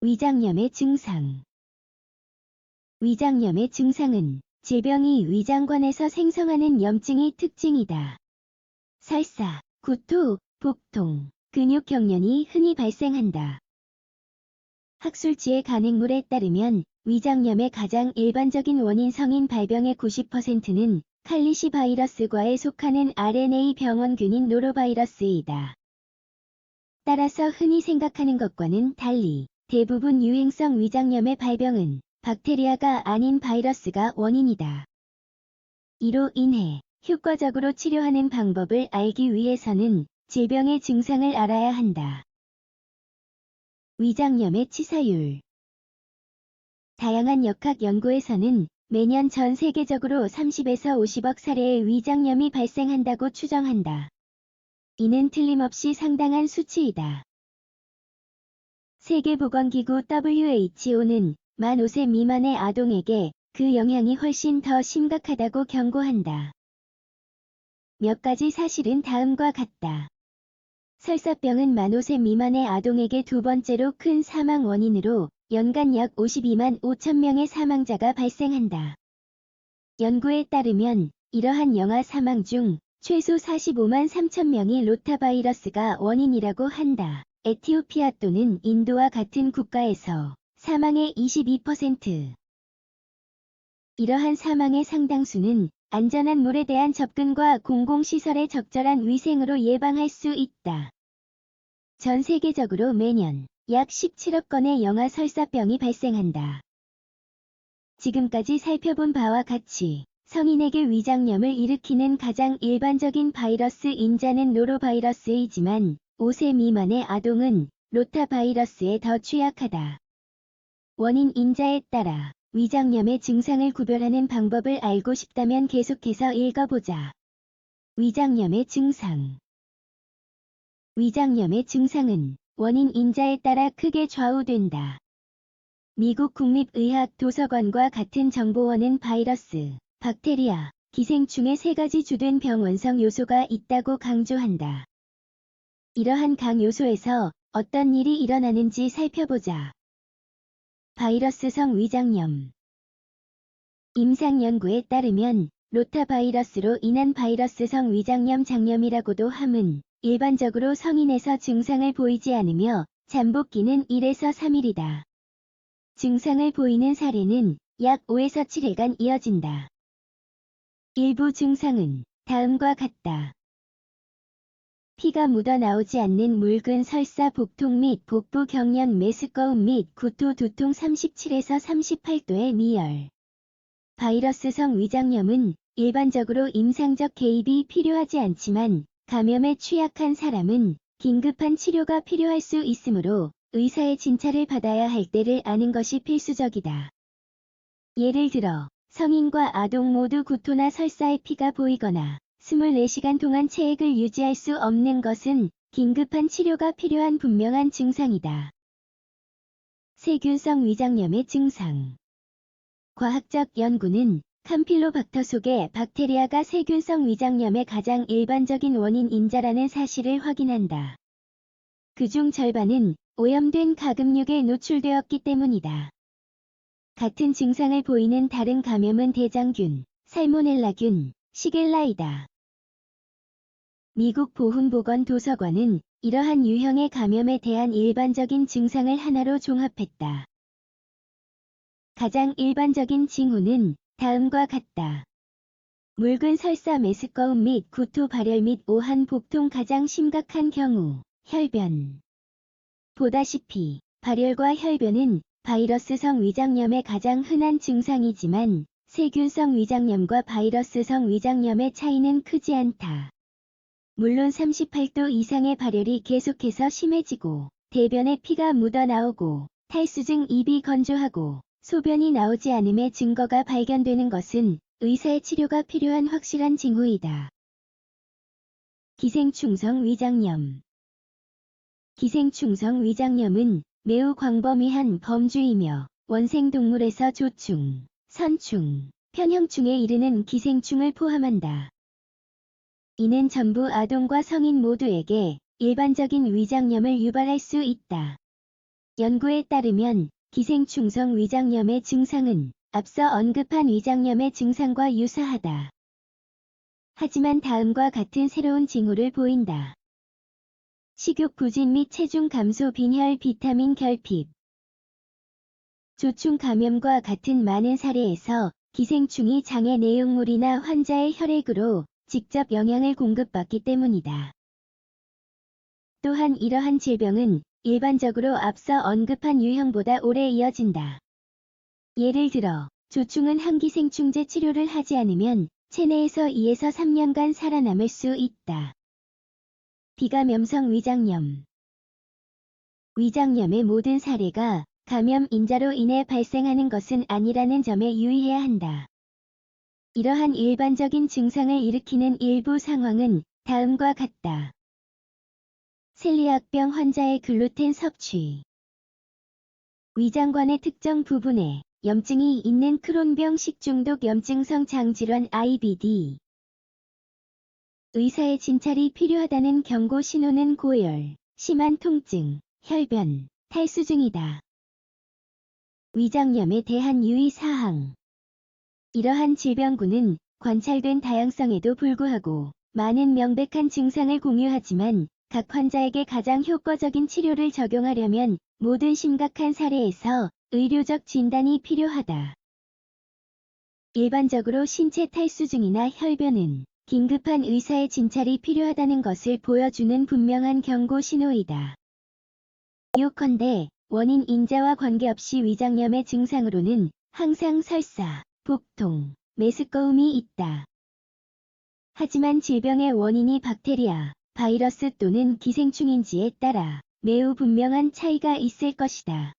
위장염의 증상. 위장염의 증상은 질병이 위장관에서 생성하는 염증이 특징이다. 설사, 구토, 복통, 근육경련이 흔히 발생한다. 학술지의 간행물에 따르면 위장염의 가장 일반적인 원인 성인 발병의 90%는 칼리시 바이러스과에 속하는 RNA 병원균인 노로바이러스이다. 따라서 흔히 생각하는 것과는 달리 대부분 유행성 위장염의 발병은 박테리아가 아닌 바이러스가 원인이다. 이로 인해 효과적으로 치료하는 방법을 알기 위해서는 질병의 증상을 알아야 한다. 위장염의 치사율. 다양한 역학 연구에서는 매년 전 세계적으로 30에서 50억 사례의 위장염이 발생한다고 추정한다. 이는 틀림없이 상당한 수치이다. 세계보건기구 WHO는 만 5세 미만의 아동에게 그 영향이 훨씬 더 심각하다고 경고한다. 몇 가지 사실은 다음과 같다. 설사병은 만 5세 미만의 아동에게 두 번째로 큰 사망 원인으로 연간 약 52만 5천 명의 사망자가 발생한다. 연구에 따르면 이러한 영아 사망 중 최소 45만 3천 명이 로타바이러스가 원인이라고 한다. 에티오피아 또는 인도와 같은 국가에서 사망의 22%. 이러한 사망의 상당수는 안전한 물에 대한 접근과 공공시설의 적절한 위생으로 예방할 수 있다. 전 세계적으로 매년 약 17억 건의 영아 설사병이 발생한다. 지금까지 살펴본 바와 같이 성인에게 위장염을 일으키는 가장 일반적인 바이러스 인자는 노로바이러스이지만 5세 미만의 아동은 로타바이러스에 더 취약하다. 원인 인자에 따라 위장염의 증상을 구별하는 방법을 알고 싶다면 계속해서 읽어보자. 위장염의 증상. 위장염의 증상은 원인 인자에 따라 크게 좌우된다. 미국 국립의학도서관과 같은 정보원은 바이러스, 박테리아, 기생충의 세 가지 주된 병원성 요소가 있다고 강조한다. 이러한 각 요소에서 어떤 일이 일어나는지 살펴보자. 바이러스성 위장염. 임상 연구에 따르면 로타바이러스로 인한 바이러스성 위장염 장염이라고도 함은 일반적으로 성인에서 증상을 보이지 않으며 잠복기는 1에서 3일이다. 증상을 보이는 사례는 약 5에서 7일간 이어진다. 일부 증상은 다음과 같다. 피가 묻어나오지 않는 묽은 설사, 복통 및 복부 경련, 메스꺼움 및 구토, 두통 37에서 38도의 미열. 바이러스성 위장염은 일반적으로 임상적 개입이 필요하지 않지만 감염에 취약한 사람은 긴급한 치료가 필요할 수 있으므로 의사의 진찰을 받아야 할 때를 아는 것이 필수적이다. 예를 들어 성인과 아동 모두 구토나 설사에 피가 보이거나 24시간 동안 체액을 유지할 수 없는 것은 긴급한 치료가 필요한 분명한 증상이다. 세균성 위장염의 증상. 과학적 연구는 캄필로박터 속의 박테리아가 세균성 위장염의 가장 일반적인 원인 인자라는 사실을 확인한다. 그중 절반은 오염된 가금육에 노출되었기 때문이다. 같은 증상을 보이는 다른 감염은 대장균, 살모넬라균, 시겔라이다. 미국 보훈보건도서관은 이러한 유형의 감염에 대한 일반적인 증상을 하나로 종합했다. 가장 일반적인 징후는 다음과 같다. 묽은 설사, 메스꺼움 및 구토, 발열 및 오한 복통, 가장 심각한 경우 혈변. 보다시피 발열과 혈변은 바이러스성 위장염의 가장 흔한 증상이지만 세균성 위장염과 바이러스성 위장염의 차이는 크지 않다. 물론 38도 이상의 발열이 계속해서 심해지고 대변에 피가 묻어나오고 탈수 중 입이 건조하고 소변이 나오지 않음의 증거가 발견되는 것은 의사의 치료가 필요한 확실한 징후이다. 기생충성 위장염. 기생충성 위장염은 매우 광범위한 범주이며 원생동물에서 조충, 선충, 편형충에 이르는 기생충을 포함한다. 이는 전부 아동과 성인 모두에게 일반적인 위장염을 유발할 수 있다. 연구에 따르면 기생충성 위장염의 증상은 앞서 언급한 위장염의 증상과 유사하다. 하지만 다음과 같은 새로운 징후를 보인다. 식욕 부진 및 체중 감소, 빈혈, 비타민 결핍. 조충 감염과 같은 많은 사례에서 기생충이 장의 내용물이나 환자의 혈액으로 직접 영양을 공급받기 때문이다. 또한 이러한 질병은 일반적으로 앞서 언급한 유형보다 오래 이어진다. 예를 들어, 조충은 항기생충제 치료를 하지 않으면 체내에서 2에서 3년간 살아남을 수 있다. 비감염성 위장염. 위장염의 모든 사례가 감염인자로 인해 발생하는 것은 아니라는 점에 유의해야 한다. 이러한 일반적인 증상을 일으키는 일부 상황은 다음과 같다. 셀리악병 환자의 글루텐 섭취. 위장관의 특정 부분에 염증이 있는 크론병 식중독 염증성 장질환 IBD. 의사의 진찰이 필요하다는 경고 신호는 고열, 심한 통증, 혈변, 탈수 중이다. 위장염에 대한 유의사항. 이러한 질병군은 관찰된 다양성에도 불구하고 많은 명백한 증상을 공유하지만 각 환자에게 가장 효과적인 치료를 적용하려면 모든 심각한 사례에서 의료적 진단이 필요하다. 일반적으로 신체 탈수증이나 혈변은 긴급한 의사의 진찰이 필요하다는 것을 보여주는 분명한 경고 신호이다. 요컨대 원인 인자와 관계없이 위장염의 증상으로는 항상 설사, 복통, 메스꺼움이 있다. 하지만 질병의 원인이 박테리아, 바이러스 또는 기생충인지에 따라 매우 분명한 차이가 있을 것이다.